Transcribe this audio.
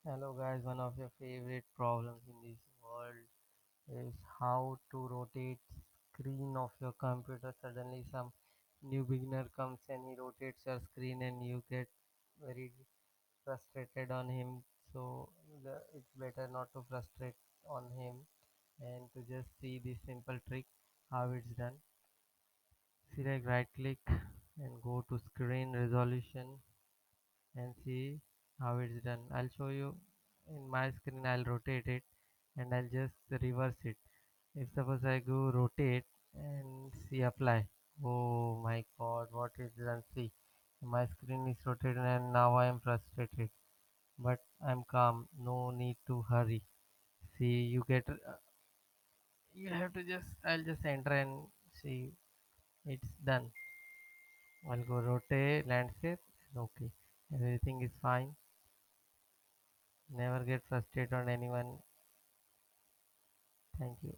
Hello guys, one of your favorite problems in this world is how to rotate screen of your computer. Suddenly some new beginner comes and he rotates your screen and you get very frustrated on him. So it's better not to frustrate on him and to just see this simple trick how it's done. Select right click and go to screen resolution and see how it's done. I'll show you in my screen. I'll rotate it and I'll just reverse it. If suppose I go rotate and see apply. Oh my god, what is done? See, my screen is rotated and now I am frustrated. But I'm calm. No need to hurry. See, you have to just. I'll just enter and see it's done. I'll go rotate landscape. Okay, everything is fine. Never get frustrated on anyone. Thank you.